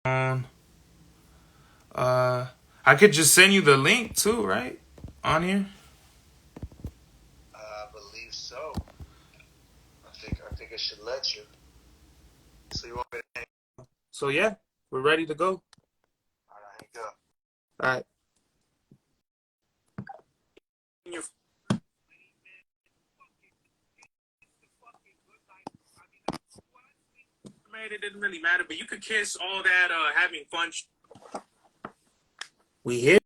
Uh, I could just send you the link too, right? On here. I believe so. I think it should let you. So you want me to hang? So yeah, we're ready to go. All right, hang up. All right. Your man, it didn't really matter, but you could kiss all that having fun. We here.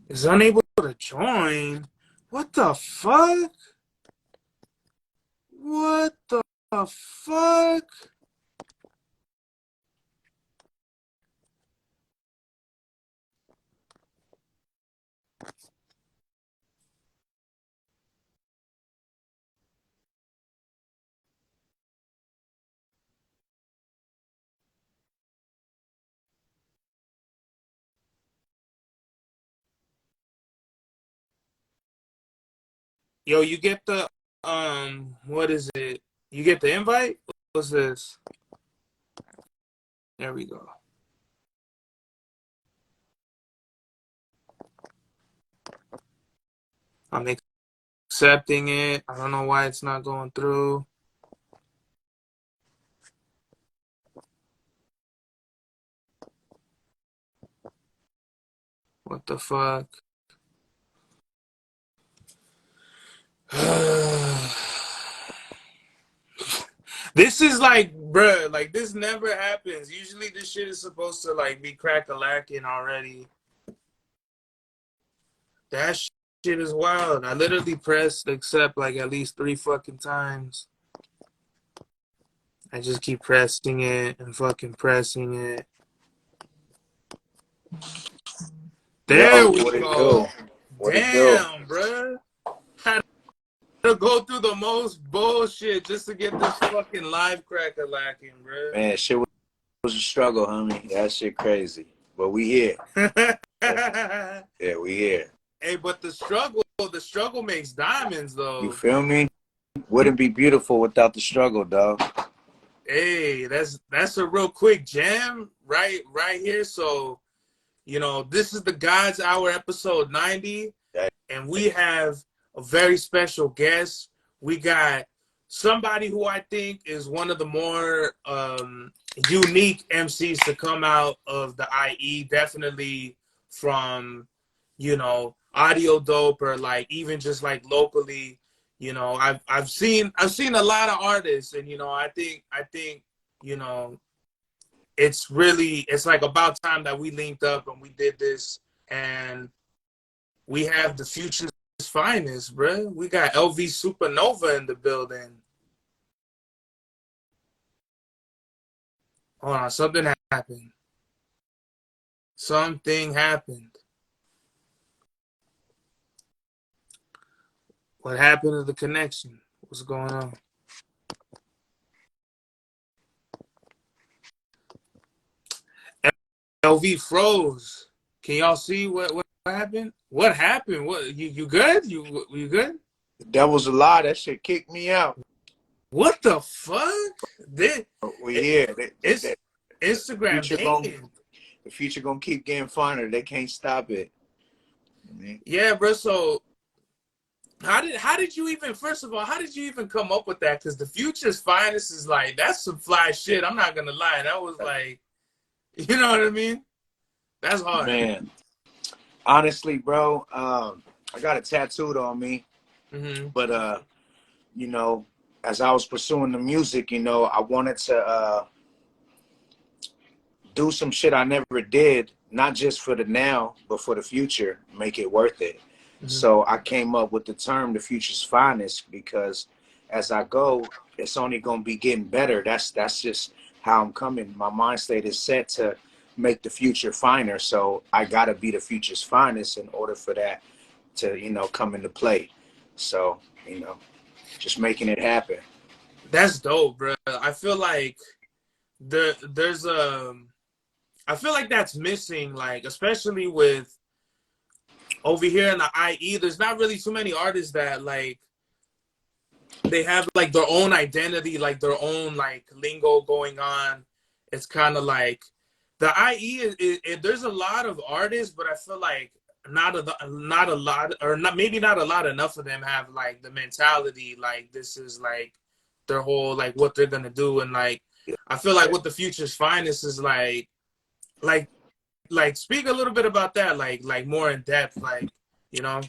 Is unable to join. What the fuck? What the fuck? Yo, you get the what is it? You get the invite? What's this? There we go. I'm accepting it. I don't know why it's not going through. What the fuck? This is like, bruh, like this never happens. Usually this shit is supposed to like be crack-a-lacking already. That shit is wild. I literally pressed accept like at least 3 fucking times. I just keep pressing it and fucking pressing it. There Yo, we what it do? go. What it do? Damn, bruh. Had to go through the most bullshit just to get this fucking live crack-a-lacking, bruh. Man, shit was a struggle, homie. That shit crazy. But we here. Yeah, we here. Hey, but the struggle makes diamonds, You though. feel me? Wouldn't be beautiful without the struggle, dog. Hey, that's a real quick jam right here. So, this is the God's Hour episode 90, That, and we have a very special guest. We got somebody who I think is one of the more unique MCs to come out of the IE. Definitely from audio dope or like even just like locally. I've seen a lot of artists, and I think you know it's like about time that we linked up and we did this, and we have the future's finest, bro. We got LV Supernova in the building. Hold on, something happened. Something happened. What happened to the connection? What's going on? LV froze. Can y'all see what happened? What happened? What you good? You good? that was a lie. That shit kicked me out. What the fuck? This, We it, here. it's The Instagram future gonna hating. the future gonna keep getting finer. They can't stop it. I mean, Yeah, bro. So how did you even, first of all, how did you even come up with that? Because the future's finest is like, that's some fly shit. I'm not gonna lie. That was like, you know what I mean? That's hard. man, honestly, bro, I got it tattooed on me. Mm-hmm. But you know, as I was pursuing the music, I wanted to do some shit I never did, not just for the now, but for the future, make it worth it. So I came up with the term "the future's finest" because as I go, it's only going to be getting better. That's just how I'm coming. My mind state is set to make the future finer. So I got to be the future's finest in order for that to come into play. So just making it happen. That's dope, bro. I feel like there's I feel like that's missing, like especially with over here in the IE. There's not really too many artists that like they have like their own identity, like their own like lingo going on. It's kind of like the IE there's a lot of artists, but I feel like not a lot, or not, maybe not a lot enough of them have like the mentality like this is like their whole like what they're gonna do. And like I feel like what the future's finest is like like speak a little bit about that, like more in depth, like you know.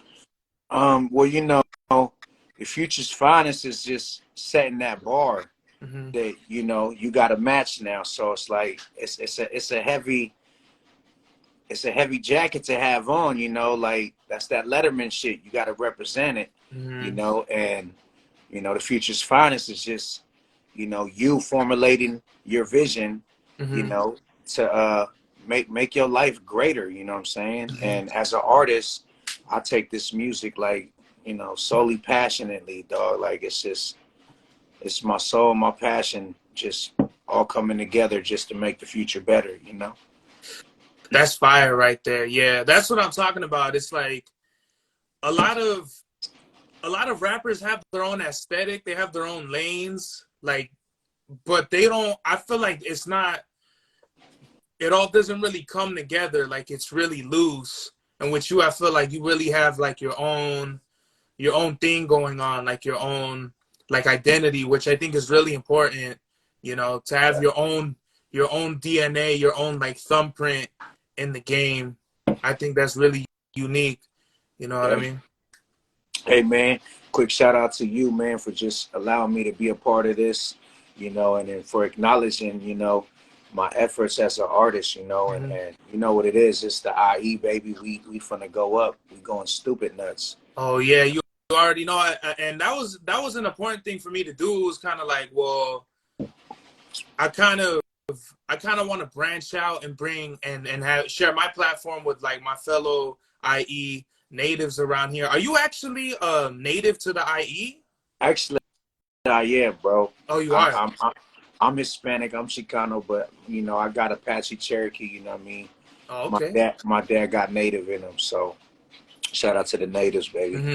Well, the future's finest is just setting that bar Hmm. that you got a match now. So it's like it's a heavy jacket to have on. Like that's that Letterman shit. You got to represent it. Hmm. And the future's finest is just you formulating your vision. You Hmm. know to make your life greater. You know what I'm saying? Hmm. And as an artist, I take this music like solely passionately, dog. Like it's my soul, my passion, just all coming together just to make the future better. That's fire right there. Yeah, that's what I'm talking about. It's like a lot of a lot of rappers have their own aesthetic. They have their own lanes. Like, but they don't. I feel like it's not. It all doesn't really come together. Like it's really loose. And with you, I feel like you really have like your own thing going on, like your own like identity, which I think is really important. You know, to have your own DNA, your own like thumbprint in the game. I think that's really unique. You know what I Yeah. mean? Hey man, quick shout out to you, man, for just allowing me to be a part of this, and then for acknowledging, my efforts as an artist, and, Mm-hmm. and you know what it is. It's the IE baby. We finna go up. We going stupid nuts. Oh yeah, you already know. And that was an important thing for me to do. It was kind of like, well, I kind of I kind of want to branch out and bring and have share my platform with like my fellow IE natives around here. Are you actually native to the IE? Actually, yeah, bro. Oh, you I, are. I'm I, I'm Hispanic. I'm Chicano, but I got Apache Cherokee. You know what I mean? Oh, My okay. dad, my dad got Native in him. So shout out to the natives, baby. Mm-hmm.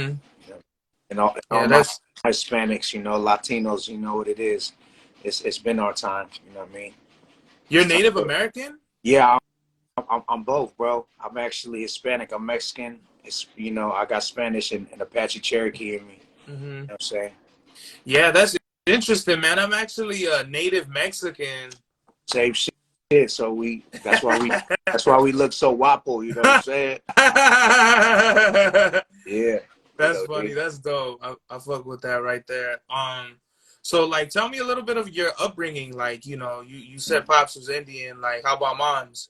You know, and all Yeah, my that's Hispanics, Latinos, you know what it is. It's been our time. You know what I mean? you're It's time Native to, American. yeah, I'm both, bro. I'm actually Hispanic. I'm Mexican. It's I got Spanish and Apache Cherokee in me. Mm-hmm. You know what I'm saying? Yeah, that's interesting, man. I'm actually a native Mexican. Same shit. So that's why we look so wapo. You know what I'm saying? Yeah. That's funny. Dude. That's dope. I fuck with that right there. So like, tell me a little bit of your upbringing. Like, you know, you said pops was Indian. Like, how about moms?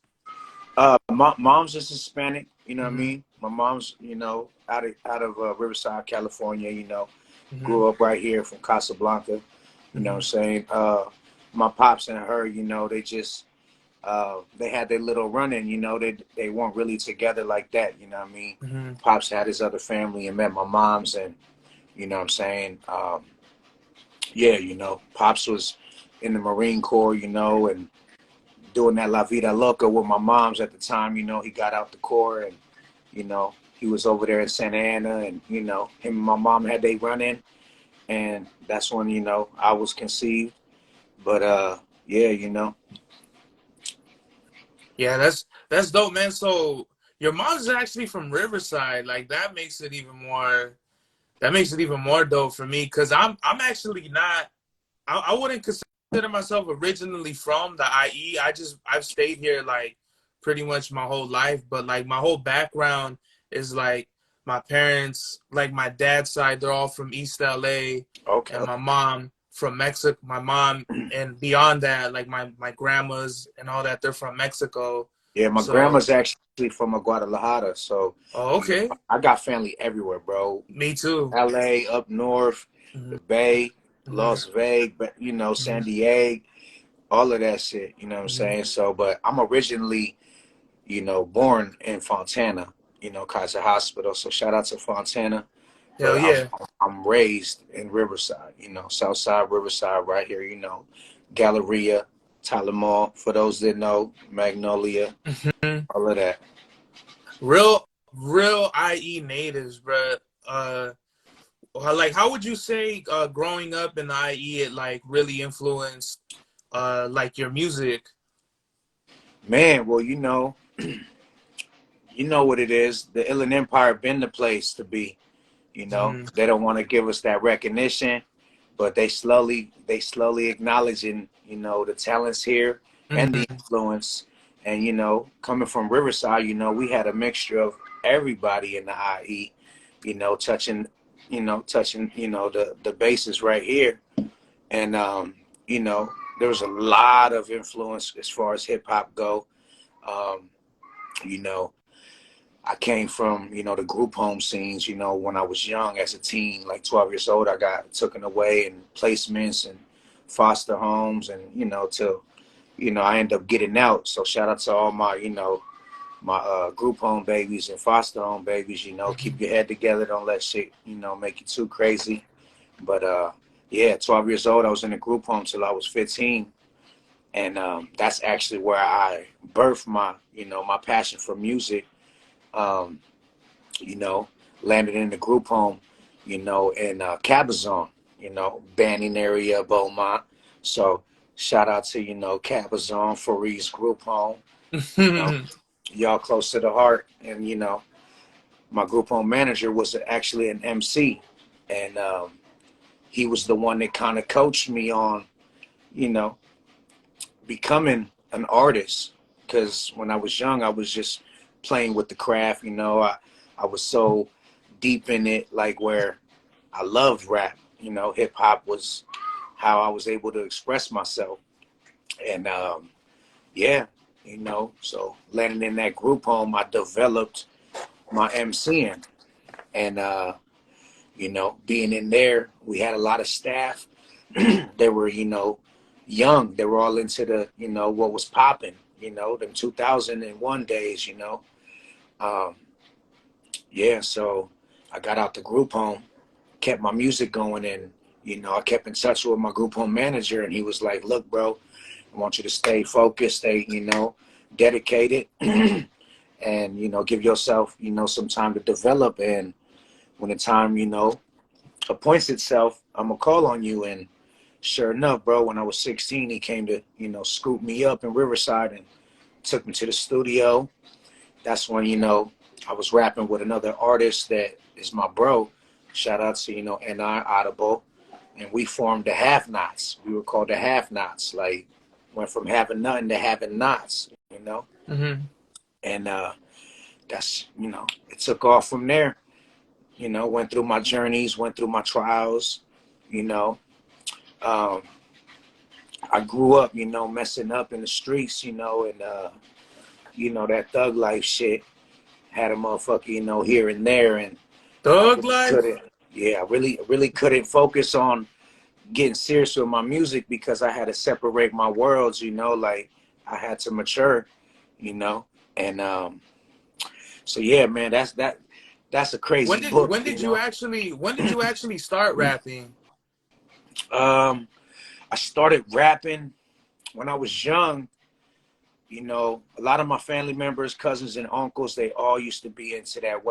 My mom's just Hispanic. You know what I Mm-hmm. mean? My mom's out of Riverside, California. Mm-hmm. Grew up right here from Casablanca. You know what I'm Mm-hmm. saying? My pops and her, they just they had their little run-in. They weren't really together like that. You know what I mean? Mm-hmm. Pops had his other family and met my mom's, and you know what I'm saying? Yeah, Pops was in the Marine Corps, and doing that La Vida Loca with my mom's at the time. He got out the Corps, and he was over there in Santa Ana, and him and my mom had they run in, and that's when I was conceived. But yeah, Yeah, that's dope, man. So your mom's actually from Riverside. Like that makes it even more. That makes it even more dope for me because I'm actually not. I wouldn't consider myself originally from the IE. I've stayed here like pretty much my whole life, but like my whole background is like my parents, like my dad's side, they're all from East LA, okay, and my mom from Mexico. My mom and beyond that, like my grandmas and all that, they're from Mexico. Yeah, my So, grandma's actually from Guadalajara, so oh, you know okay. I got family everywhere, bro. Me too. LA, up north, Hmm. the Bay, Hmm. Las Vegas, but Hmm. San Diego, all of that shit. You know what I'm Hmm. saying? So, but I'm originally, born in Fontana, Kaiser Hospital. So shout out to Fontana. Hell But yeah. I'm raised in Riverside, South Side Riverside, right here, Galleria, Tyler Mall, for those that know, Magnolia, Hmm. all of that. Real IE natives, bro. Like, how would you say growing up in the IE it like really influenced like your music? Man, well, you know what it is. The Inland Empire been the place to be. Hmm. They don't want to give us that recognition, but they slowly acknowledging, the talents here and the Hmm. influence. And coming from Riverside, we had a mixture of everybody in the IE, touching, the bases right here. And you know, there was a lot of influence as far as hip hop go. Um, you know, I came from, the group home scenes, when I was young as a teen, like 12 years old, I got taken away in placements and foster homes and, till, I ended up getting out. So shout out to all my, my group home babies and foster home babies, keep your head together. Don't let shit, make you too crazy. But yeah, 12 years old, I was in a group home till I was 15. And that's actually where I birthed my, my passion for music. Um, you know, landed in the group home, in Cabazon, Banning area, Beaumont. So shout out to, Cabazon, Faree's group home, you know, y'all close to the heart. And, my group home manager was actually an MC. And he was the one that kind of coached me on, you know, becoming an artist. Because when I was young, I was just playing with the craft, I was so deep in it, like where I loved rap. Hip hop was how I was able to express myself. And yeah, so landing in that group home, I developed my MCing. And, being in there, we had a lot of staff. They were, young. They were all into the, what was popping, them 2001 days, Um, yeah, so I got out the group home, kept my music going, and I kept in touch with my group home manager, and he was like, "Look, bro, I want you to stay focused, stay dedicated, and give yourself some time to develop. And when the time appoints itself, I'm gonna call on you." And sure enough, bro, when I was 16, he came to scoop me up in Riverside and took me to the studio. That's when I was rapping with another artist that is my bro. Shout out to N.I. Audible, and we formed the Half Knots. We were called the Half Knots. Like went from having nothing to having knots. Hmm. And that's it took off from there. Went through my journeys, went through my trials. You know, um, I grew up, messing up in the streets, and that thug life shit had a motherfucker, here and there, and I Thug really life. couldn't. Yeah, I really couldn't focus on getting serious with my music because I had to separate my worlds. Like I had to mature, and so yeah, man, that's a crazy book. When did you actually start rapping? Um, I started rapping when I was young. A lot of my family members, cousins, and uncles, they all used to be into that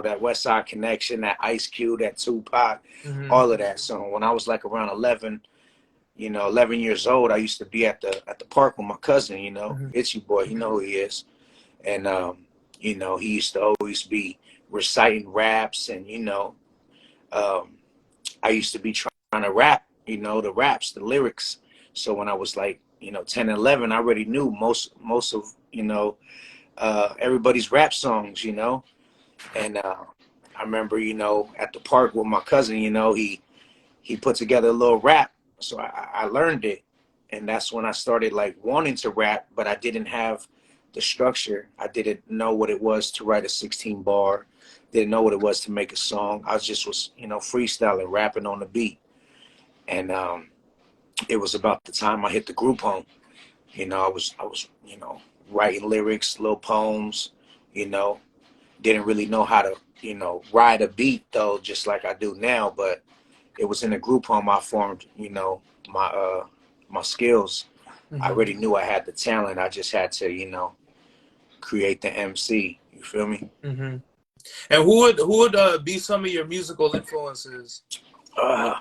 that West Side Connection, that Ice Cube, that Tupac, Hmm. all of that. So when I was like around 11, 11 years old, I used to be at the park with my cousin, Hmm. Itchy Boy, who he is. And, he used to always be reciting raps. And, um, I used to be trying to rap, the raps, the lyrics. So when I was like, 10 and 11, I already knew most of, everybody's rap songs, And I remember, at the park with my cousin, he put together a little rap. So I learned it. And that's when I started like wanting to rap, but I didn't have the structure. I didn't know what it was to write a 16 bar. Didn't know what it was to make a song. I just was, you know, freestyling, rapping on the beat. And it was about the time I hit the group home. You know, I was, you know, writing lyrics, little poems, you know. Didn't really know how to, you know, ride a beat though, just like I do now. But it was in a group home I formed, you know, my skills. I Mm-hmm. already knew I had the talent. I just had to, you know, create the MC. You feel me? Mm-hmm. And who would be some of your musical influences? Uh,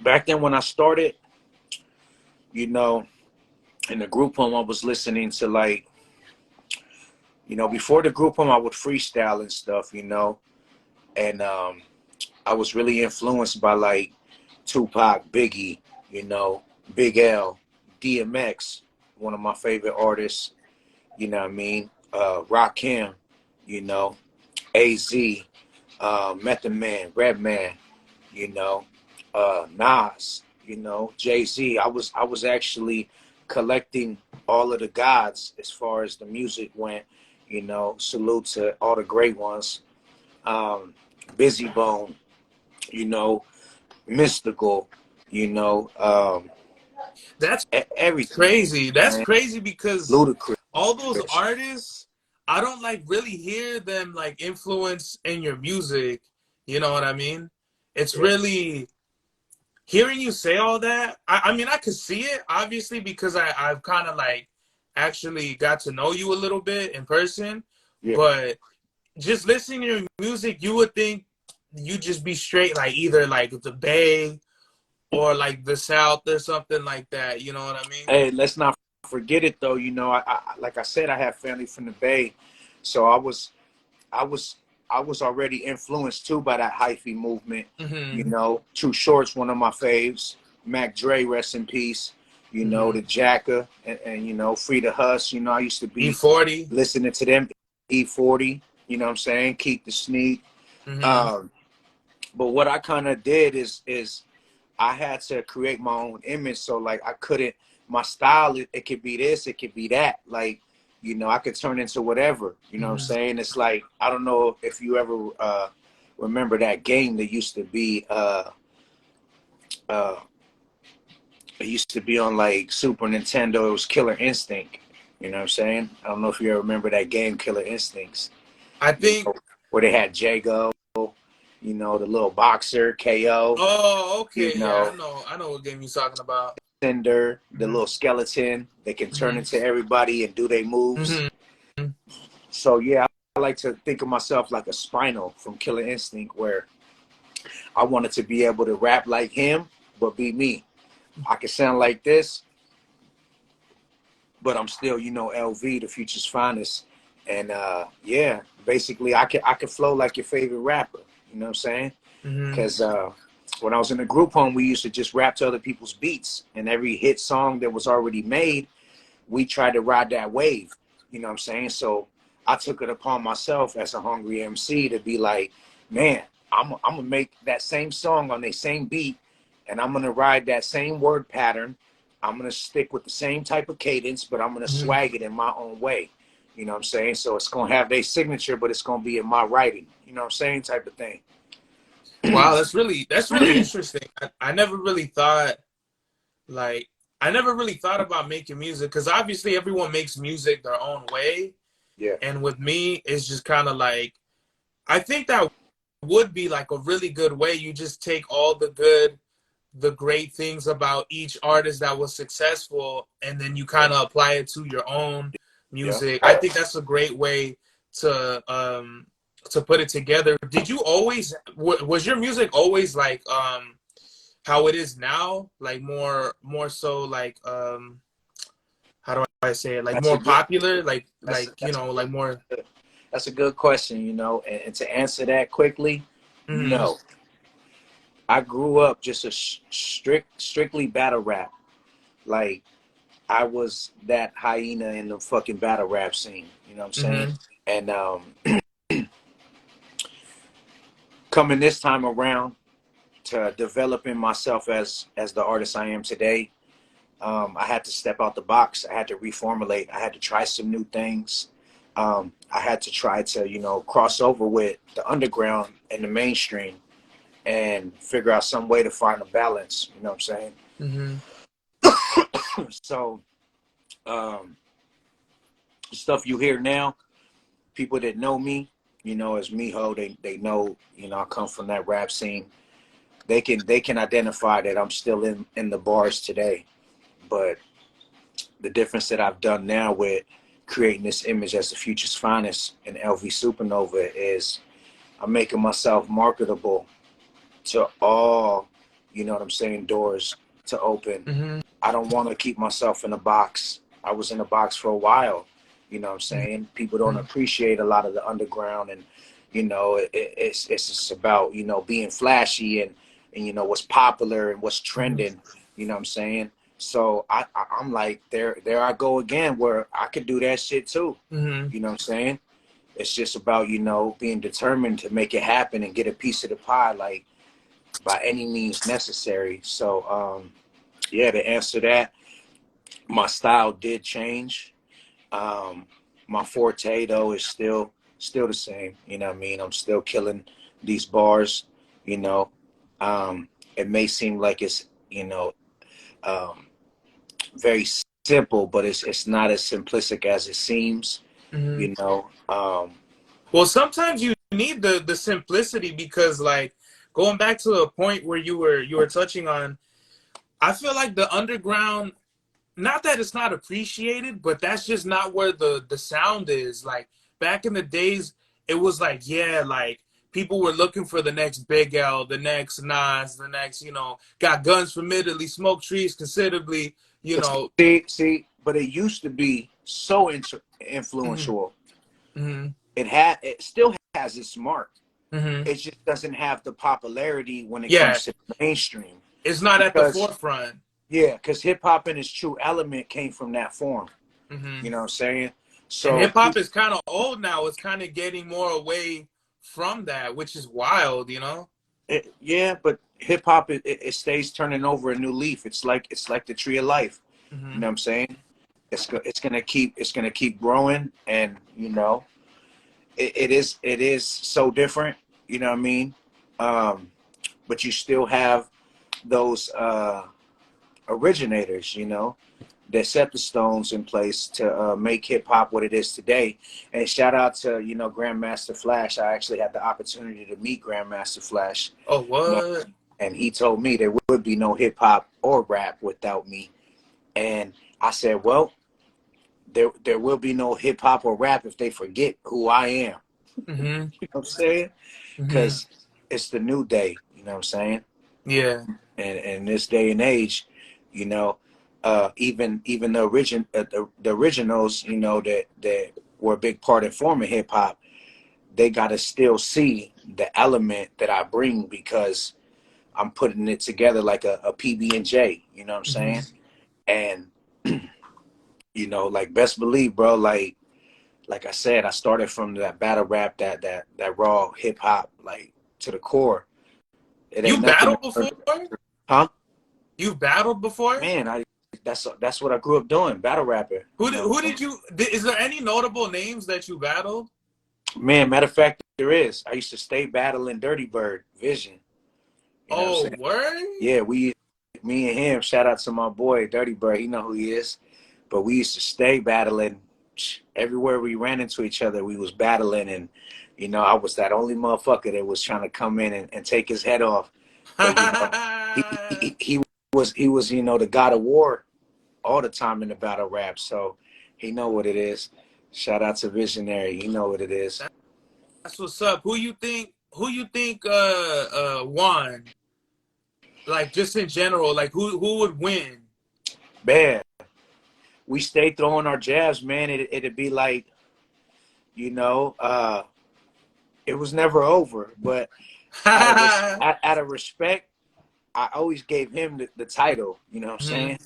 Back then when I started, you know, in the group home, I was listening to like, you know, before the group home, I would freestyle and stuff, you know, and I was really influenced by like Tupac, Biggie, you know, Big L, DMX, one of my favorite artists, you know what I mean? Rakim, you know, AZ, Method Man, Redman, you know, Nas, you know, Jay-Z. I was actually collecting all of the gods as far as the music went, you know, salute to all the great ones. Um, Busy Bone, you know, Mystical, you know, That's everything, crazy. That's man. crazy because Ludacris. all those artists, I don't like really hear them like influence in your music. You know what I mean? It's Yeah, really hearing you say all that. I mean, I could see it obviously because I've kind of like actually got to know you a little bit in person, yeah. but just listening to your music, you would think you just be straight like either like the Bay or like the South or something like that. You know what I mean? Hey, let's not forget it though. You know, like I said, I have family from the Bay, so I was, I was already influenced too by that hyphy movement. You Mm-hmm. know, Too Short's one of my faves. Mac Dre, rest in peace. You know, Mm-hmm. the Jacka and you know, Free the Huss. You know, I used to be E40. listening to them. E40. You know what I'm saying? Keep the Sneak. Mm-hmm. Um, but what I kind of did is I had to create my own image. So like I couldn't my style it could be this, it could be that. Like, you know, I could turn into whatever. You know what I'm Mm-hmm. saying? It's like I don't know if you ever remember that game that used to be uh it used to be on like Super Nintendo. It was Killer Instinct. You know what I'm saying? I don't know if you ever remember that game, Killer Instincts. I You think. know, where they had Jago, you know, the little boxer, KO, Oh, you okay. Yeah, know, I know. I know what game you're talking about. Cinder, the Mm-hmm. little skeleton. They can turn Mm-hmm. into everybody and do their moves. Mm-hmm. So yeah, I like to think of myself like a Spinal from Killer Instinct, where I wanted to be able to rap like him, but be me. I can sound like this, but I'm still, you know, LV, the future's finest. And yeah, basically, I can flow like your favorite rapper. You know what I'm saying? Mm-hmm. Because when I was in the group home, we used to just rap to other people's beats, and every hit song that was already made, we tried to ride that wave. You know what I'm saying? So I took it upon myself as a hungry MC to be like, man, I'm gonna make that same song on the same beat, and I'm gonna ride that same word pattern. I'm gonna stick with the same type of cadence, but I'm gonna Mm-hmm. swag it in my own way. You know what I'm saying? So it's gonna have their signature, but it's gonna be in my writing. You know what I'm saying? Type of thing. Wow, that's really interesting. I never really thought like I never really thought about making music because obviously everyone makes music their own way, Yeah, and with me, it's just kind of like I think that would be like a really good way. You just take all the great things about each artist that was successful, and then you yeah, kind of apply it to your own yeah. music. I think that's a great way to put it together. Did you always was your music always like how it is now, like more so like how do I say it, like That's a more good. popular, That's you that's know, like more. that's a good question. You know, and to answer that quickly, Mm-hmm. no. I grew up just a strictly battle rap. Like I was that hyena in the fucking battle rap scene. You know what I'm saying? Mm-hmm. And coming this time around to developing myself as the artist I am today, I had to step out the box. I had to reformulate. I had to try some new things. I had to try to, cross over with the underground and the mainstream and figure out some way to find a balance. You know what I'm saying? Mm-hmm. So, stuff you hear now, people that know me, as Miho, they know, I come from that rap scene. They can identify that I'm still in the bars today. But the difference that I've done now with creating this image as the future's finest and LV Supernova is I'm making myself marketable to all, doors to open. Mm-hmm. I don't want to keep myself in a box. I was in a box for a while, People don't appreciate a lot of the underground, and it's just about being flashy and what's popular and what's trending. So I'm like, there I go again, where I could do that shit too. Mm-hmm. It's just about being determined to make it happen and get a piece of the pie, like by any means necessary. So yeah, to answer that, my style did change. Um, my forte though is still the same. You know what I mean? I'm still killing these bars. You know, it may seem like it's um, very simple, but it's not as simplistic as it seems. Mm-hmm. You know, Well, sometimes you need the simplicity because, like, going back to a point where you were touching on, I feel like the underground, not that it's not appreciated, but that's just not where the sound is. Like back in the days, it was like, yeah, like people were looking for the next Big L, the next Nas, the next, got guns from Italy, smoke trees considerably, you but know. but it used to be so Mm-hmm. influential. Mm-hmm. It still has its mark. Mm-hmm. It just doesn't have the popularity when it Yeah, comes to the mainstream. it's not at the Because forefront. yeah, because hip hop in its true element came from that form. Mm-hmm. You know what I'm saying? And So hip hop is kind of old now. It's kind of getting more away from that, which is wild. yeah, but hip hop it stays turning over a new leaf. It's like the tree of life. You Mm-hmm. know what I'm saying? It's gonna keep growing, and it is so different. You know what I mean? Um, but you still have those originators. That set the stones in place to make hip hop what it is today. And shout out to Grandmaster Flash. I actually had the opportunity to meet Grandmaster Flash, Oh, you know, what? and he told me there would be no hip hop or rap without me. And I said, well, there will be no hip hop or rap if they forget who I am. Mm-hmm. You know what I'm saying? Mm-hmm. Because it's the new day. You know what I'm saying? Yeah. And in this day and age, you know, even the originals, that were a big part in forming hip hop, they gotta still see the element that I bring, because I'm putting it together like a PB and J. You know what I'm Mm-hmm. saying? And like best believe, bro. Like I said, I started from that battle rap, that raw hip hop, like to the core. It ain't You nothing, battled before? huh? You've battled before? Man, that's what I grew up doing, battle rapping. Who You did, know what who I'm did you? Is there any notable names that you battled? saying? Man, matter of fact, there is. I used to stay battling Dirty Bird Vision. You know what I'm Oh, saying? word. Yeah, me and him. Shout out to my boy Dirty Bird. He know who he is. But we used to stay battling everywhere we ran into each other. We was battling, and I was that only motherfucker that was trying to come in and take his head off. But he was the god of war all the time in the battle rap. So he know what it is. Shout out to Visionary. He know what it is. That's what's up. Who you think won? Like just in general, like who would win? Man, we stay throwing our jabs, man. It'd be like, you know, uh, it was never over. But out of respect, I always gave him the title. You know what I'm Hmm. saying?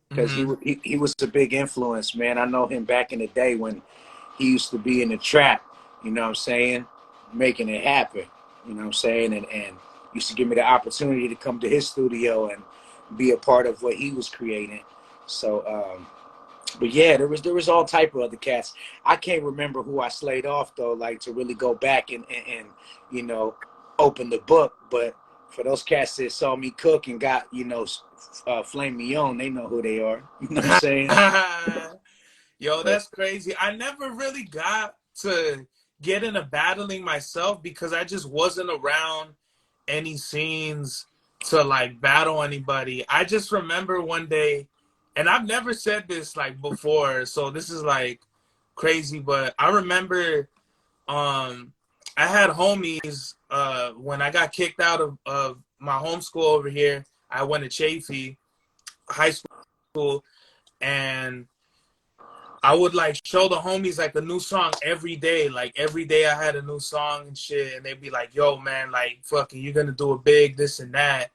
Because he, Hmm. wa- he was a big influence, man. I know him back in the day when he used to be in the trap. You know what I'm saying? Making it happen. You know what I'm saying? And used to give me the opportunity to come to his studio and be a part of what he was creating. So, but yeah, there was all type of other cats. I can't remember who I slayed off though, like to really go back and you know open the book. But for those cats that saw me cook and got flame me on, they know who they are. You know what I'm saying? Yo, But that's crazy. I never really got to get into battling myself because I just wasn't around any scenes to like battle anybody. I just remember one day, and I've never said this like before, so this is like crazy, but I remember um I had homies when I got kicked out of my home school over here. I went to Chafee High School, and I would like show the homies like a new song every day. Like every day I had a new song and shit. And they'd be like, yo, man, like fucking you're gonna do a big this and that.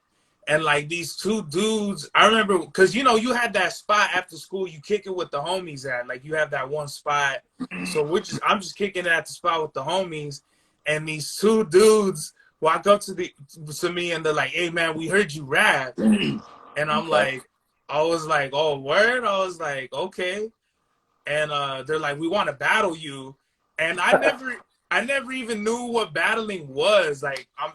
And like these two dudes, I remember because you know, you had that spot after school, you kick it with the homies at. Like you have that one spot. So I'm just kicking it at the spot with the homies. And these two dudes walk up to me and they're like, hey man, we heard you rap. And I'm okay. like, I was like, oh word? I was like, okay. And they're like, we want to battle you. And I never even knew what battling was. Like I'm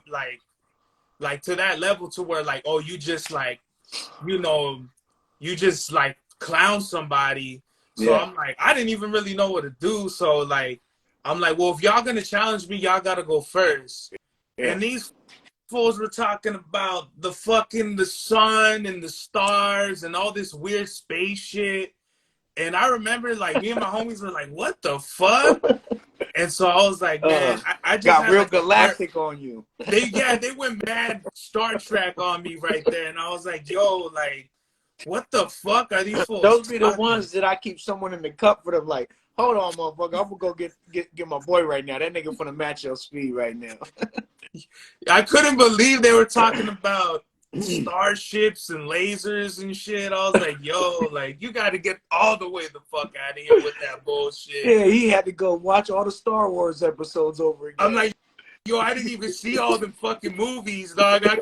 like to that level to where like, oh, you just like, you know, you just like clown somebody. So Yeah. I'm like, I didn't even really know what to do. So like I'm like, well, if y'all gonna challenge me, y'all gotta go first. Yeah. And these fools were talking about the sun and the stars and all this weird space shit. And I remember like me and my homies were like, what the fuck? And so I was like, man, Uh, I just got had real like a very galactic on you. they went mad Star Trek on me right there. And I was like, yo, like, what the fuck are these fools Those be the talking? ones that I keep someone in the cup for them. Like, hold on, motherfucker, I'm gonna go get my boy right now. That nigga finna match your speed right now. I couldn't believe they were talking about starships and lasers and shit. I was like, yo, like you gotta get all the way the fuck out of here with that bullshit. Yeah, he had to go watch all the Star Wars episodes over I'm again. like, yo, I didn't even see all them fucking movies, dog. I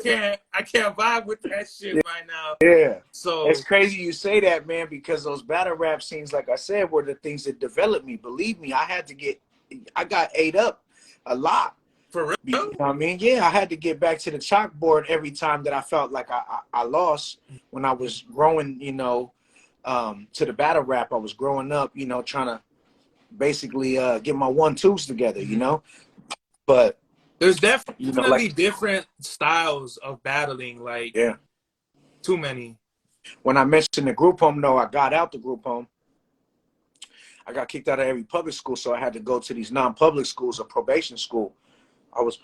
can't vibe with that shit right now. Yeah. It's So crazy you say that, man, because those battle rap scenes, like I said, were the things that developed me. Believe me, I got ate up a lot. for You know real, what I mean? Yeah, I had to get back to the chalkboard every time that I felt like I lost when I was growing, to the battle rap. I was growing up, trying to basically get my 1-2s together. But, there's like, definitely different styles of battling. Like yeah. too many. When I mentioned the group home, though, I got out the group home. I got kicked out of every public school, so I had to go to these non-public schools or probation school. I was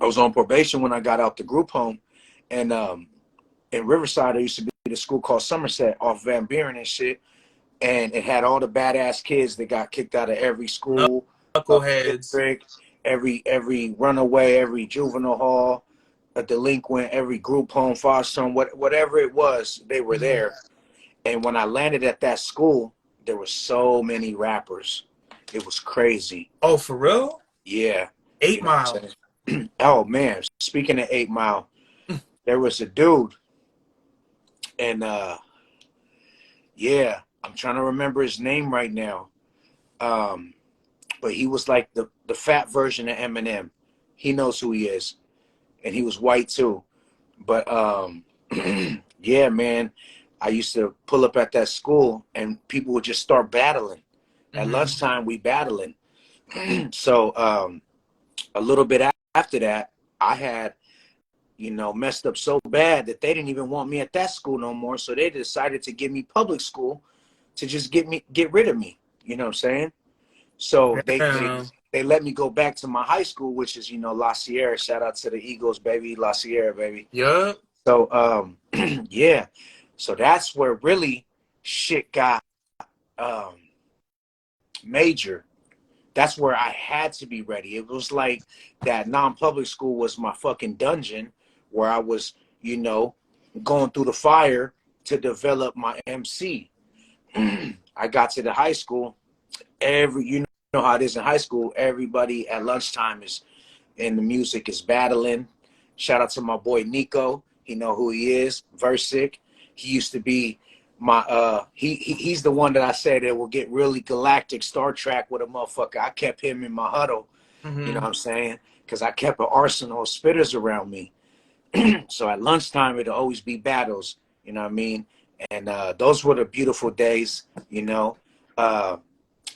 I was on probation when I got out the group home, and in Riverside, there used to be this school called Somerset off Van Buren and shit, and it had all the badass kids that got kicked out of every school, Knuckleheads. district, every runaway, every juvenile hall, a delinquent, every group home, foster home, whatever it was, they were Mhm. there. And when I landed at that school, there were so many rappers. It was crazy. Oh, for real? Yeah. Eight You know what Mile. I'm saying? Oh man, speaking of 8 Mile, there was a dude, and yeah, I'm trying to remember his name right now. Um, but he was like the fat version of Eminem. He knows who he is, and he was white too. But yeah, man, I used to pull up at that school, and people would just start battling. At Hmm. lunchtime, we battling. So a little bit after that, I had messed up so bad that they didn't even want me at that school no more. So they decided to give me public school to just get rid of me. You know what I'm saying? So they they Damn. they let me go back to my high school, which is La Sierra. Shout out to the Eagles, baby, La Sierra, baby. Yup. So yeah, so that's where really shit got um major. That's where I had to be ready. It was like that non-public school was my fucking dungeon where I was, going through the fire to develop my MC. I got to the high school. You know how it is in high school. Everybody at lunchtime is in the music is battling. Shout out to my boy Nico. He know who he is. Versic. He used to be he's the one that I said that will get really galactic Star Trek with a motherfucker. I kept him in my huddle, you know what I'm saying? Because I kept an arsenal of spitters around me. So at lunchtime it'll always be battles, you know what I mean? And those were the beautiful days, you know. Uh,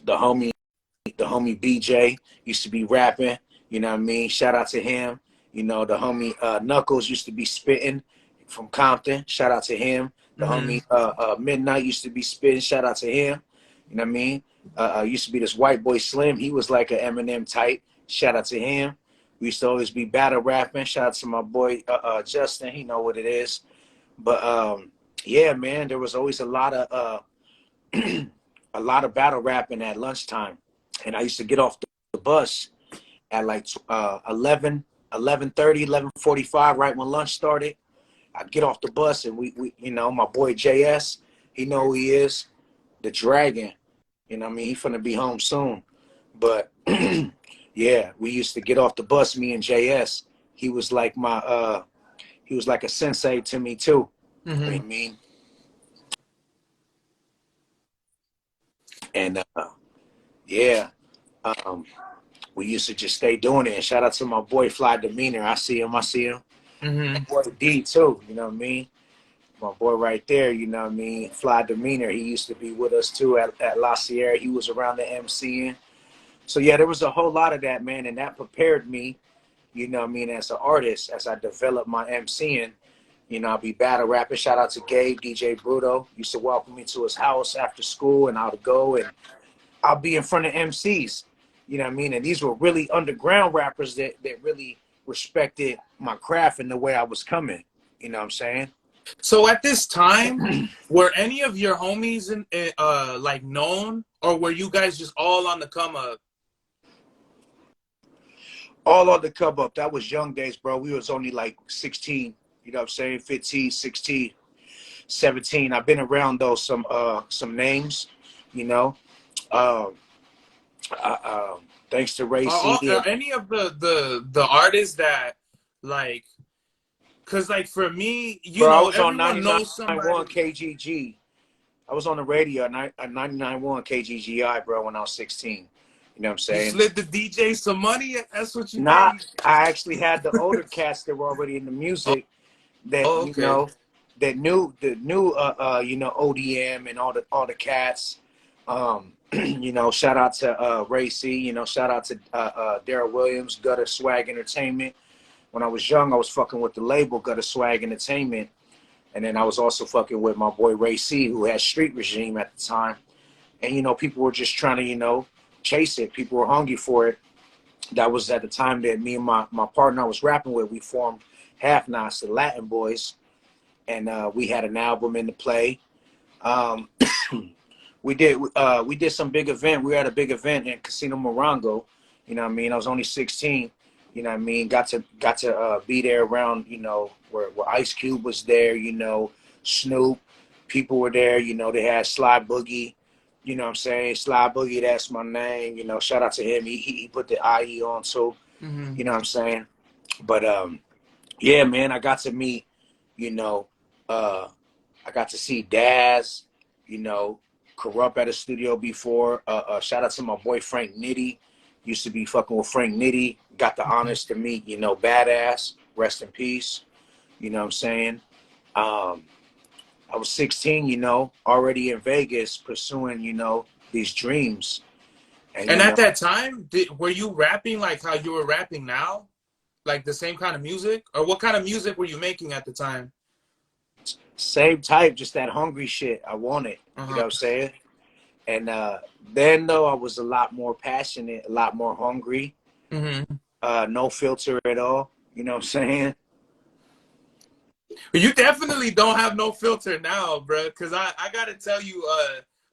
the homie BJ used to be rapping, you know what I mean? Shout out to him. You know, the homie Knuckles used to be spitting from Compton. Shout out to him. The homie Midnight used to be spitting. Shout out to him. You know what I mean? Used to be this white boy Slim. He was like an Eminem type. Shout out to him. We used to always be battle rapping. Shout out to my boy Justin. He know what it is. But yeah, man, there was always a lot of a lot of battle rapping at lunchtime. And I used to get off the bus at like 11:45, right when lunch started. I'd get off the bus and we you know, my boy JS, he know who he is, the Dragon. You know what I mean? He finna be home soon. But yeah, we used to get off the bus, me and JS. He was like he was like a sensei to me too. You know what I mean? And yeah, we used to just stay doing it. And shout out to my boy Fly Demeanor. I see him. My boy D too, you know what I mean? My boy right there, you know what I mean? Fly Demeanor. He used to be with us too at La Sierra. He was around the MCing. So yeah, there was a whole lot of that, man, and that prepared me, you know what I mean, as an artist, as I developed my MCing. You know, I'll be battle rapping. Shout out to Gabe, DJ Bruto. Used to welcome me to his house after school, and I would go and I'll be in front of MCs. You know what I mean? And these were really underground rappers that really respected my craft and the way I was coming. You know what I'm saying? So at this time, were any of your homies like known, or were you guys just all on the come up? All on the come up. That was young days, bro. We was only like 16, you know what I'm saying? 15, 16, 17. I've been around though some names, you know. Thanks to Ray C. Are any of the artists that like, cause like for me, you Bro, I know, was on everyone 99.1 knows somebody. KGG. I was on the radio at 99.1 KGGI, bro, when I was 16. You know what I'm You saying? slid the DJ some money. That's what you Nah, did. I actually had the older cats that were already in the music that, Oh, you okay. know, that knew you know, ODM and all the cats. You know, shout out to Ray C, you know, shout out to Daryl Williams, Gutter Swag Entertainment. When I was young, I was fucking with the label Gutter Swag Entertainment. And then I was also fucking with my boy Ray C, who had Street Regime at the time. And, you know, people were just trying to, you know, chase it. People were hungry for it. That was at the time that me and my partner I was rapping with, we formed Half Nots, the Latin Boys. And we had an album in the play. Um, we did some big event. We were at a big event in Casino Morongo. You know what I mean? I was only 16. You know what I mean? Got to be there around, you know, where Ice Cube was there, you know, Snoop, people were there, you know, they had Sly Boogie, you know what I'm saying? Sly Boogie, that's my name, you know, shout out to him. He put the IE on too, you know what I'm saying? But yeah, man, I got to meet, you know, I got to see Daz, you know, Corrupt at a studio before. Shout out to my boy Frank Nitty. Used to be fucking with Frank Nitty. Got the honors to meet, you know, Badass. Rest in peace. You know what I'm saying? I was 16, you know, already in Vegas pursuing, you know, these dreams. And, And you at know, that time, were you rapping like how you were rapping now? Like the same kind of music? Or what kind of music were you making at the time? same type, just that hungry shit. I wanted, you know Uh-huh. what I'm saying? And then, though, I was a lot more passionate, a lot more hungry. Mm-hmm. No filter at all. You know what I'm saying? You definitely don't have no filter now, bro. Because I got to tell you,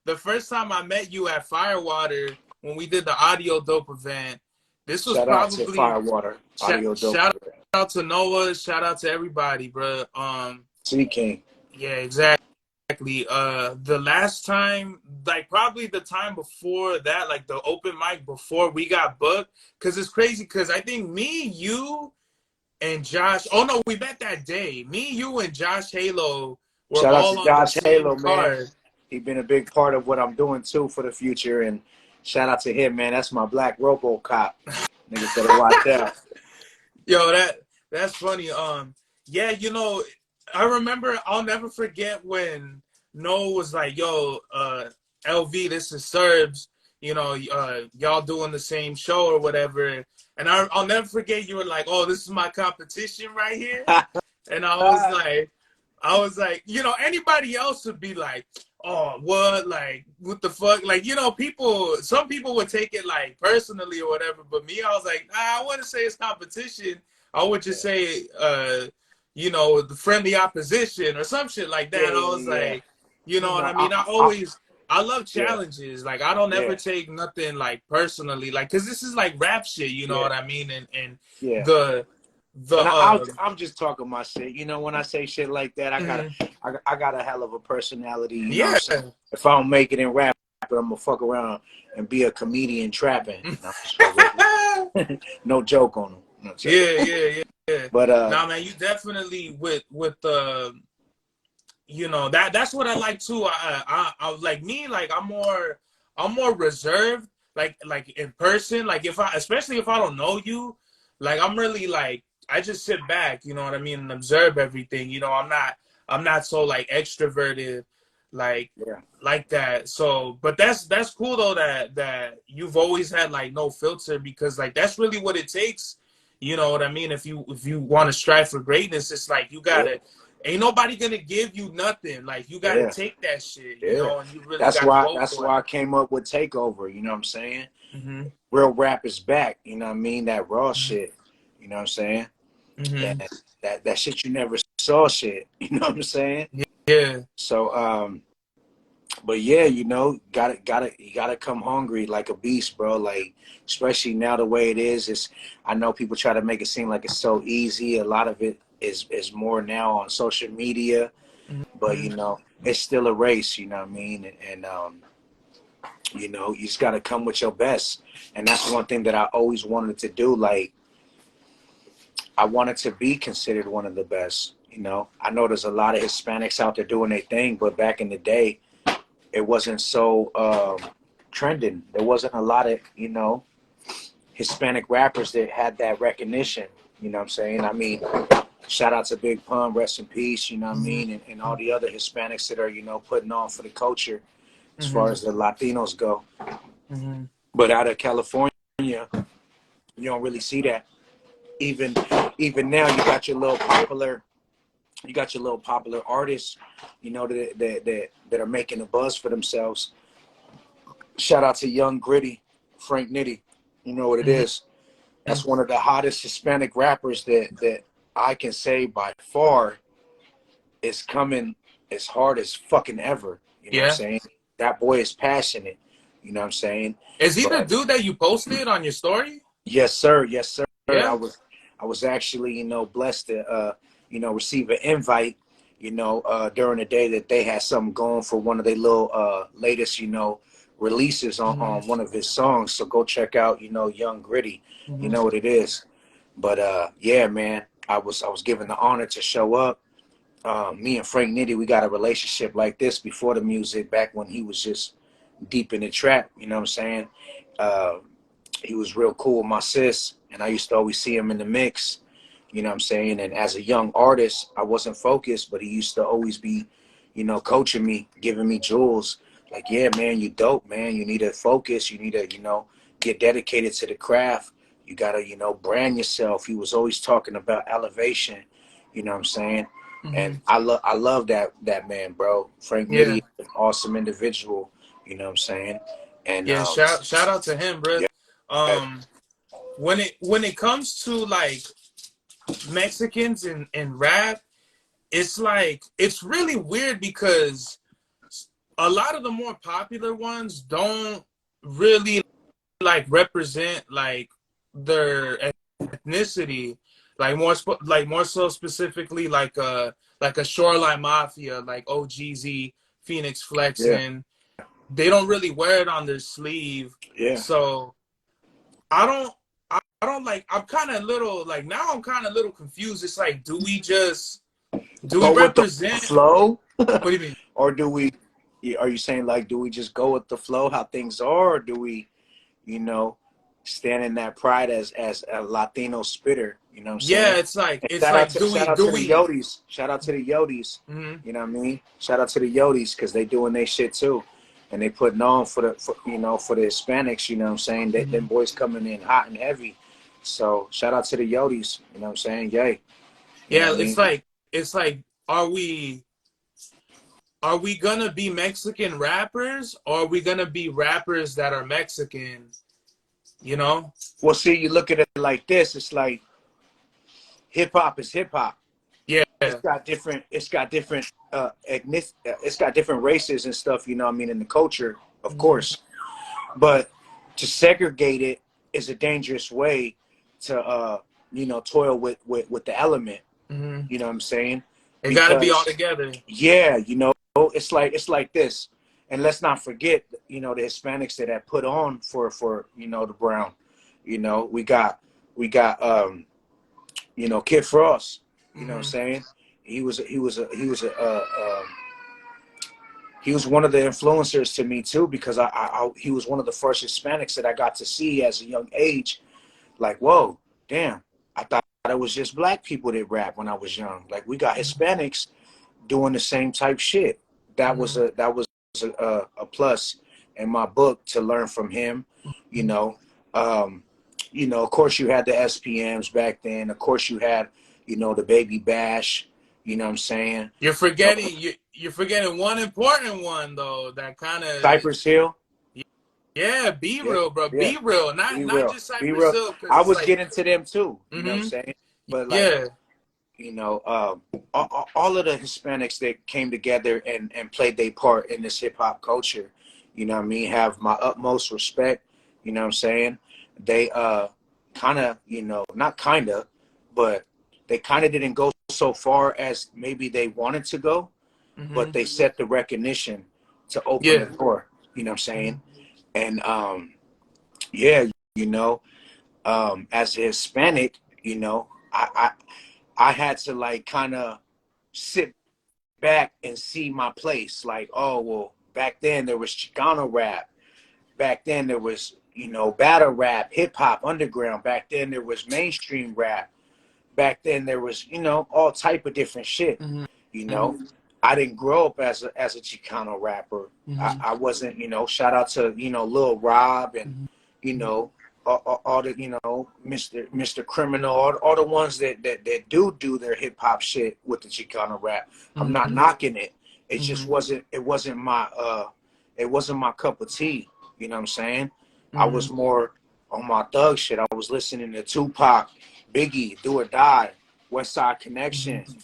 the first time I met you at Firewater when we did the Audio Dope event, this was Shout out to probably Firewater, Audio Dope, shout out to Noah, shout out to everybody, bro. Sea King. Yeah, exactly. The last time, like probably the time before that, like the open mic before we got booked, because it's crazy. Because I think me, you, and Josh. Oh no, we met that day. Me, you, and Josh Halo we're Shout out to all on the Josh same Halo, man. card. He's been a big part of what I'm doing too for the future, and shout out to him, man. That's my black RoboCop. Niggas better watch out. Yo, that's funny. Yeah, I remember. I'll never forget when Noah was like, "Yo, LV, this is Serbs. Y'all doing the same show or whatever." And I'll never forget you were like, "Oh, this is my competition right here." And I was like, anybody else would be like, "Oh, what? Like, what the fuck?" Like, some people would take it like personally or whatever. But me, I was like, I wouldn't say it's competition. I would just say, the friendly opposition or some shit like Yeah, that. I was yeah. like, you know what No, I mean? I love yeah, challenges. Like, I don't ever yeah, take nothing like personally, like, cause this is like rap shit. You know yeah, what I mean? And yeah. the And I'm just talking my shit. You know, when I say shit like that, mhm. I got a hell of a personality. You know what I'm Yeah. saying? If I don't make it in rap, I'm gonna fuck around and be a comedian trapping. No, I'm just fucking with you. No joke on them. No joke. Yeah. But Nah, man, you definitely with the that's what I like too. I like me, like I'm more reserved, like in person. Like especially if I don't know you, like I'm really like I just sit back, you know what I mean, and observe everything. I'm not so like extroverted, like yeah, like that. So, but that's cool though that you've always had like no filter because like that's really what it takes. You know what I mean? If you want to strive for greatness, it's like you yeah, gotta. Ain't nobody gonna give you nothing. Like you gotta yeah, take that shit, yeah. and you really gotta go That's for why it. I came up with Takeover. You know what I'm saying? Mm-hmm. Real rap is back. You know what I mean? That raw shit. You know what I'm saying? Mm-hmm. And that shit you never saw shit. You know what I'm saying? Yeah. So but yeah, you gotta come hungry like a beast, bro. Like especially now the way it is, I know people try to make it seem like it's so easy. A lot of it is more now on social media, but Mm-hmm. it's still a race. You know what I mean? And you just gotta come with your best. And that's one thing that I always wanted to do. Like I wanted to be considered one of the best. I know there's a lot of Hispanics out there doing their thing, but back in the day it wasn't so trending. There wasn't a lot of, Hispanic rappers that had that recognition. You know what I'm saying? I mean, shout out to Big Pun, rest in peace, you know what I Mm-hmm. mean? And all the other Hispanics that are, putting on for the culture as far Mm-hmm. as the Latinos go. Mm-hmm. But out of California, you don't really see that. Even even now you got your little popular artists, that are making a buzz for themselves. Shout out to Young Gritty, Frank Nitty. You know what it Mm-hmm. is. That's one of the hottest Hispanic rappers that I can say by far is coming as hard as fucking ever. You know what I'm Yeah. saying? That boy is passionate. You know what I'm saying? Is he the But dude that you posted on your story? yes, sir. Yes, sir. I Yeah. was I was actually, blessed to receive an invite, during the day that they had something going for one of their little latest, releases Mm-hmm. on one of his songs. So go check out, Young Gritty. You Mm-hmm. know what it is. But yeah, man, I was given the honor to show up. Me and Frank Nitty, we got a relationship like this before the music, back when he was just deep in the trap, you know what I'm saying? Uh, he was real cool with my sis, and I used to always see him in the mix, you know what I'm saying? And as a young artist, I wasn't focused, but he used to always be, coaching me, giving me jewels. Like, yeah, man, you dope, man. You need to focus. You need to, get dedicated to the craft. You got to, brand yourself. He was always talking about elevation, you know what I'm saying? Mm-hmm. And I love that man, bro. Frank Nitty Yeah. is an awesome individual, you know what I'm saying? And Yeah. Shout out to him, bro. yeah, Um, when it comes to like Mexicans and rap, it's like it's really weird because a lot of the more popular ones don't really like represent like their ethnicity, like more so specifically like a Shoreline Mafia, like OGZ, Phoenix yeah, Flexin. They don't really wear it on their sleeve, yeah. so I don't. I don't like. I'm kind of little now. I'm kind of little confused. It's like, do we Go with the represent? flow. What do you mean? Or do we? Are you saying like, do we just go with the flow, how things are, or do we, you know, stand in that pride as a Latino spitter? You know what I'm Yeah, saying? And it's like shout out do to the we? Yodis. Shout out to the Yodis. Mm-hmm. You know what I mean? Shout out to the Yodis because they doing their shit too, and they putting on for the Hispanics. You know what I'm saying? Them Mm-hmm. boys coming in hot and heavy. So shout out to the Yodis. You know what I'm saying? Yay. You know Yeah, what I mean? it's like are we gonna be Mexican rappers or are we gonna be rappers that are Mexican? You know? Well, see, you look at it like this. It's like hip hop is hip hop. Yeah. It's got different it's got different races and stuff, you know what I mean, in the culture, of Mm-hmm. course. But to segregate it is a dangerous way to toil with the element, Mm-hmm. you know what I'm saying? It got to be all Because together. yeah, it's like this. And let's not forget, the Hispanics that have put on for the brown. We got Kid Frost. You know what I'm Mm-hmm. saying? He was one of the influencers to me too because he was one of the first Hispanics that I got to see as a young age. Like, whoa, damn! I thought it was just black people that rap when I was young. Like, we got Hispanics doing the same type shit. That was Mm-hmm. a plus in my book to learn from him. You know, um, of course you had the SPMs back then. Of course you had, the Baby Bash. You know what I'm saying? You're Uh, forgetting you're forgetting one important one though that kind of Cypress Hill. yeah, be Yeah, real, bro. yeah. Be real. Be Not real. just Be Cypress real. Hill because I it's was like getting to them too. You know what I'm mm-hmm. saying? But like, Yeah. you know, all of the Hispanics that came together and played their part in this hip hop culture, you know what I mean, have my utmost respect. You know what I'm saying? They kind of, not kind of, but they kind of didn't go so far as maybe they wanted to go, but Mm-hmm. they set the recognition to open the Yeah. door. You know what I'm Mm-hmm. saying? And yeah, you know, as a Hispanic, I had to like kind of sit back and see my place. Like, oh well, back then there was Chicano rap. Back then there was, battle rap, hip hop, underground. Back then there was mainstream rap. Back then there was, all type of different shit. Mm-hmm. You know, I didn't grow up as a Chicano rapper. Mm-hmm. I wasn't, shout out to, Lil Rob and, Mm-hmm. you know, all the, Mr. Criminal, all the ones that do their hip hop shit with the Chicano rap. I'm not Mm-hmm. knocking it. It just Mm-hmm. wasn't my cup of tea. You know what I'm saying? I Mm-hmm. was more on my thug shit. I was listening to Tupac, Biggie, Do or Die, West Side Connection. Mm-hmm.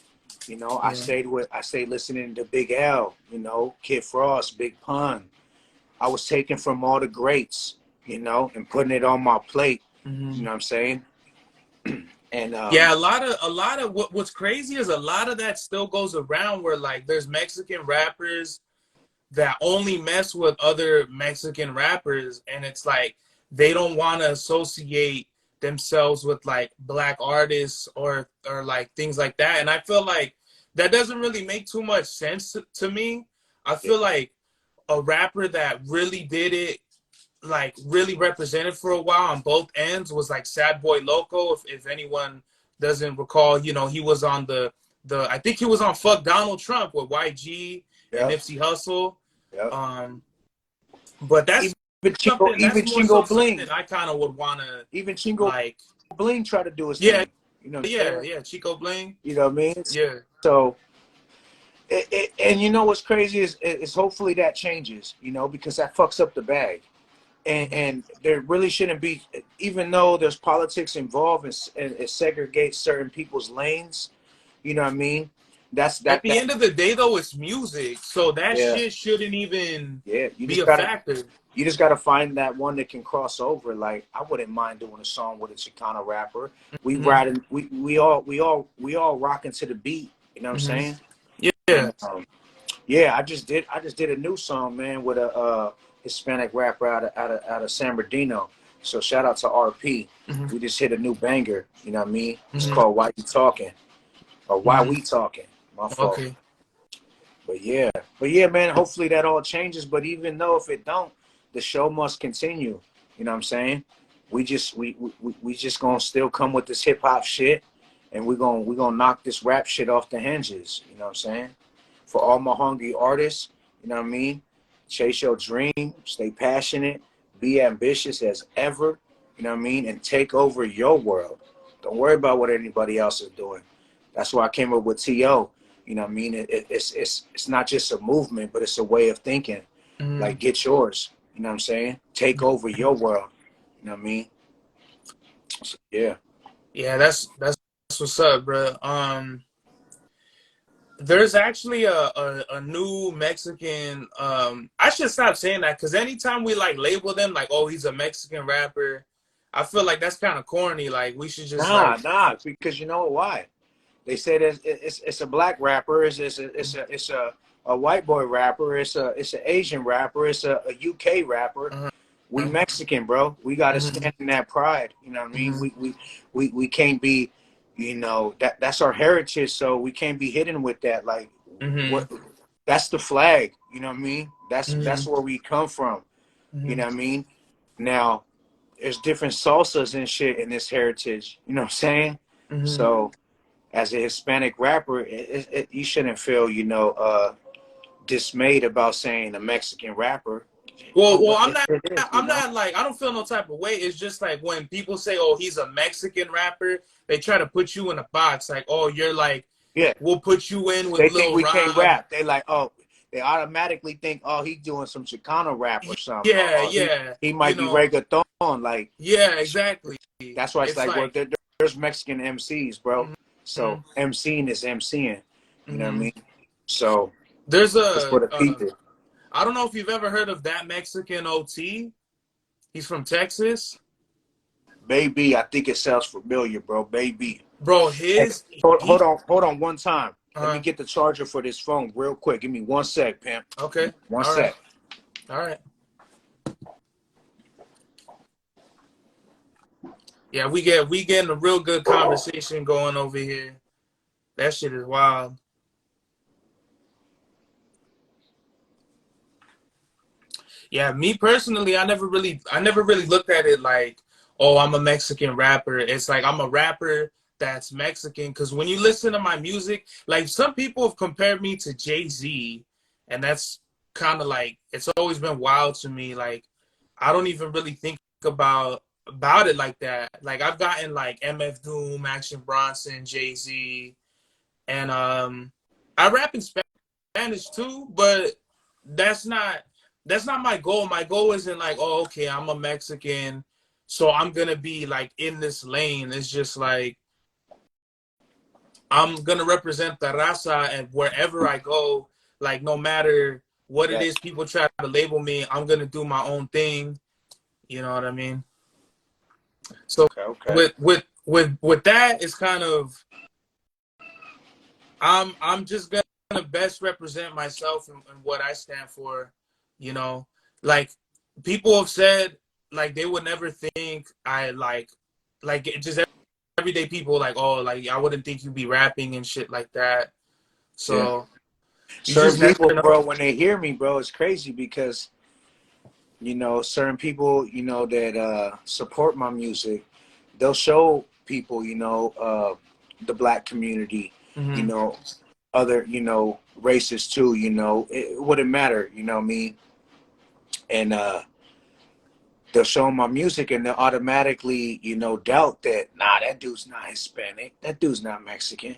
I Yeah. stayed listening to Big L, Kid Frost, Big Pun. I was taking from all the greats, and putting it on my plate. You Mm-hmm. know what I'm saying? And Yeah, a lot of what's crazy is a lot of that still goes around where like there's Mexican rappers that only mess with other Mexican rappers, and it's like they don't want to associate themselves with like black artists or like things like that. And I feel like that doesn't really make too much sense to me. I yeah, feel like a rapper that really did it, like really represented for a while on both ends, was like Sad Boy Loco. If anyone doesn't recall, he was on the I think he was on Fuck Donald Trump with YG and yeah, Nipsey Hussle. yeah. Um, but that's Even that's more so Chingo something Bling, that I kind of would want to even Chingo like. Bling tried to do his Yeah, thing. You know what I'm yeah, saying? yeah. Chico Bling. You know what I mean? Yeah. So, and you know what's crazy is hopefully that changes. Because that fucks up the bag. Mm-hmm. And there really shouldn't be, even though there's politics involved and it segregates certain people's lanes. You know what I mean? That's At that the that end of the day, though, it's music, so that yeah, shit shouldn't even yeah. You be just a gotta factor. you just gotta find that one that can cross over. Like, I wouldn't mind doing a song with a Chicano rapper. We Mm-hmm. riding, we all rocking to the beat. You know what I'm Mm-hmm. saying? Yeah. And yeah, I just did a new song, man, with a Hispanic rapper out of San Bernardino. So shout out to RP. Mm-hmm. We just hit a new banger. You know what I mean? It's Mm-hmm. called Why You Talking, or Why Mm-hmm. We Talking. My fault. Okay. But yeah, man. Hopefully that all changes. But even though if it don't, the show must continue. You know what I'm saying? We just gonna still come with this hip hop shit, and we gonna knock this rap shit off the hinges. You know what I'm saying? For all my hungry artists, you know what I mean? Chase your dream, stay passionate, be ambitious as ever. You know what I mean? And take over your world. Don't worry about what anybody else is doing. That's why I came up with TO. You know what I mean? It's not just a movement, but it's a way of thinking. Mm-hmm. Like, get yours. You know what I'm saying? Take over your world. You know what I mean? So, yeah. Yeah, that's what's up, bro. There's actually a new Mexican. I should stop saying that because anytime we like label them like, oh, he's a Mexican rapper, I feel like that's kind of corny. Like we should just like, Nah, because you know why? They say that it's a black rapper, it's a white boy rapper, it's an Asian rapper, it's a UK rapper. uh-huh, We Mexican, bro. We gotta mm-hmm, stand in that pride. You know what I mean? mm-hmm, We can't be, you know, that's our heritage, so we can't be hidden with that. Like mm-hmm, what that's the flag, you know what I mean? That's mm-hmm, where we come from. You mm-hmm, know what I mean? Now there's different salsas and shit in this heritage, you know what I'm saying? mm-hmm. So as a Hispanic rapper, you shouldn't feel, you know, dismayed about saying a Mexican rapper. Well, I'm It, not. it is, you I'm know. not like I don't feel no type of way. It's just like when people say, "Oh, he's a Mexican rapper," they try to put you in a box. Like, "Oh, you're like, Yeah, we'll put you in with they think Lil we can't Rob." rap. They like, oh, they automatically think, oh, he's doing some Chicano rap or something. Yeah, Or yeah. he You might be know, reggaeton. Like, yeah, exactly. that's why it's It's like, well, like, there's Mexican MCs, bro. mm-hmm, So MCing is MCing. You know what I mm-hmm. mean? So There's it's for the people. I don't know if you've ever heard of that Mexican OT. He's from Texas, Baby, I think it sounds familiar, bro. Baby. bro. Hey, His hold he. on, one time. Let me Uh, get the charger for this phone real quick. Give me 1 sec, pimp. okay. One All right. sec. All right. Yeah, we getting a real good conversation going over here. That shit is wild. Yeah, me personally, I never really looked at it like, oh, I'm a Mexican rapper. It's like I'm a rapper that's Mexican. Because when you listen to my music, like some people have compared me to Jay-Z, and that's kind of like it's always been wild to me. Like I don't even really think about it like that. Like I've gotten like MF Doom, Action Bronson, Jay-Z, and I rap in Spanish too, but that's not that's not my goal. My goal isn't like, oh, okay, I'm a Mexican, so I'm gonna be like in this lane. It's just like I'm gonna represent the raza, and wherever I go, like no matter what it Yeah. is, people try to label me. I'm gonna do my own thing. You know what I mean? So Okay, okay. with that, it's kind of I'm just gonna best represent myself and what I stand for. You know, like people have said, like they would never think I like it just everyday people like, oh, like I wouldn't think you'd be rapping and shit like that. Yeah. So you Certain just never people, know. bro, when they hear me, bro, it's crazy because, you know, certain people, you know, that support my music, they'll show people, you know, the black community, you Mm-hmm. know, other, you know, races too, you know, it wouldn't matter, you know what I mean? And they'll show 'em my music and they'll automatically, you know, doubt that, nah, that dude's not Hispanic. That dude's not Mexican.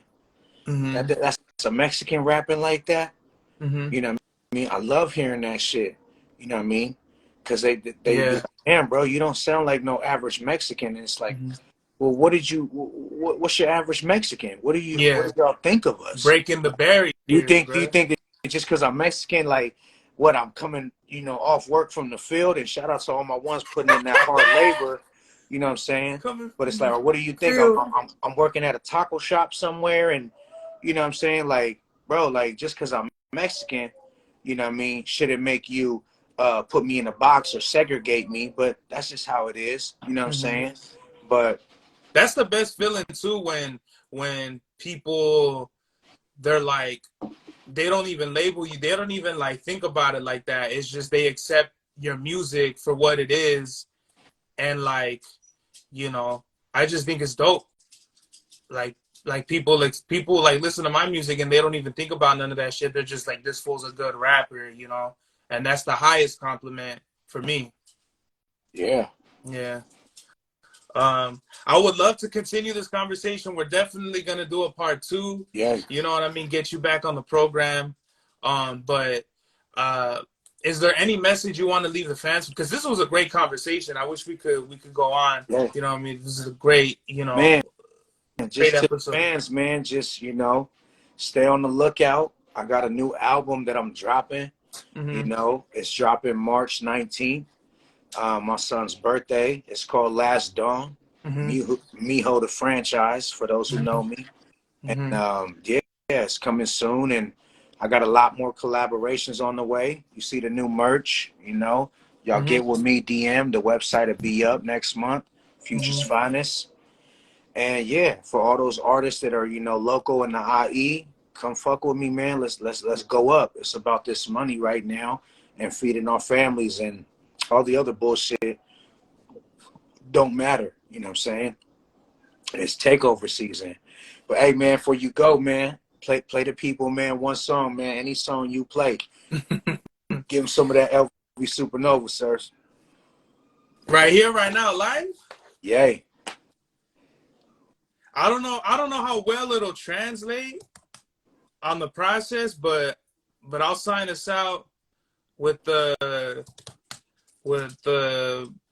Mm-hmm. That's a Mexican rapping like that. Mm-hmm. You know what I mean? I love hearing that shit. You know what I mean? Because they be Yeah. like, damn, bro, you don't sound like no average Mexican. And it's like, Mm-hmm. well, what's your average Mexican? What Yeah. do y'all think of us? Breaking the barriers, Do you bro. think that just because I'm Mexican, like, what, I'm coming, you know, off work from the field, and shout out to all my ones putting in that hard labor, you know what I'm saying? Coming But from it's like, the well, what do you think? field. I'm working at a taco shop somewhere, and you know what I'm saying? Like, bro, like, just because I'm Mexican, you know what I mean, should it make you put me in a box or segregate me? But that's just how it is, you know what I'm Mm-hmm. saying? But That's the best feeling too when people they're like they don't even label you. They don't even like think about it like that. It's just they accept your music for what it is, and like, you know, I just think it's dope. Like people like listen to my music and they don't even think about none of that shit. They're just like, this fool's a good rapper, you know, and that's the highest compliment for me. Yeah. Yeah. I would love to continue this conversation. We're definitely gonna do a part 2. Yeah. You know what I mean? Get you back on the program. But is there any message you want to leave the fans? Because this was a great conversation. I wish we could go on. Yeah. You know what I mean? This is a great, Man, great just to the episode. fans, man, just, you know, stay on the lookout. I got a new album that I'm dropping. Mm-hmm. You know, it's dropping March 19th. My son's birthday. It's called Last Dawn. Mm-hmm. Miho the franchise, for those who know me. Mm-hmm. And yeah, it's coming soon. And I got a lot more collaborations on the way. You see the new merch, you know. Y'all Mm-hmm. get with me, DM. The website will be up next month. Future's Mm-hmm. Finest. And yeah, for all those artists that are, you know, local in the IE, come fuck with me, man. Let's go up. It's about this money right now and feeding our families, and all the other bullshit don't matter. You know what I'm saying? It's takeover season. But hey, man, before you go, man, play the people, man. One song, man. Any song you play, give them some of that LV Supernova, sirs. Right here, right now, live. Yay. I don't know how well it'll translate on the process, but I'll sign us out with the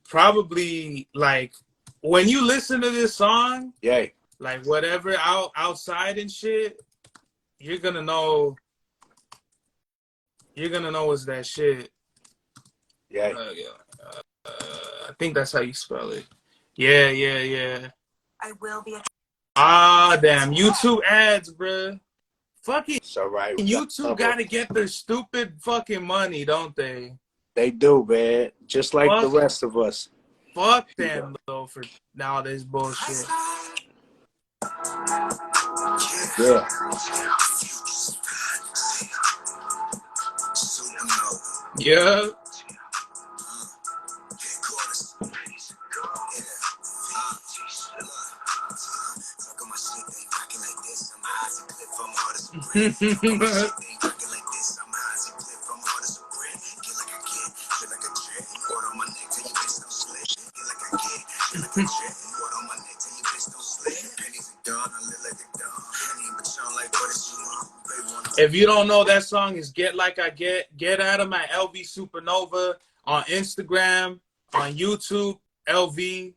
probably, like, when you listen to this song, Yay. like whatever outside and shit, you're gonna know it's that shit. Yay. I think that's how you spell it. Yeah. I will be. Damn, YouTube ads, bruh. Fucking It's all right. YouTube gotta get their stupid fucking money, don't they? They do, man. Just like the rest of us. Fuck them, though, for now this bullshit. Yeah. Yeah. If you don't know, that song is Get Like I Get Out of My LV Supernova on Instagram, on YouTube, LV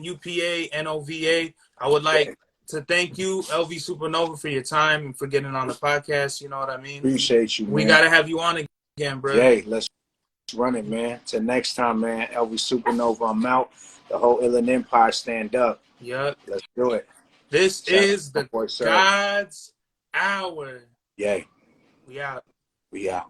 #UPANOVA. I would like to thank you, LV Supernova, for your time and for getting on the podcast. You know what I mean? Appreciate you, man. We gotta have you on again, bro. Yay, let's run it, man. Till next time, man. LV Supernova, I'm out. The whole Illin Empire stand up. Yep. Let's do it. This is the God's Hour. Yay. We out. We out.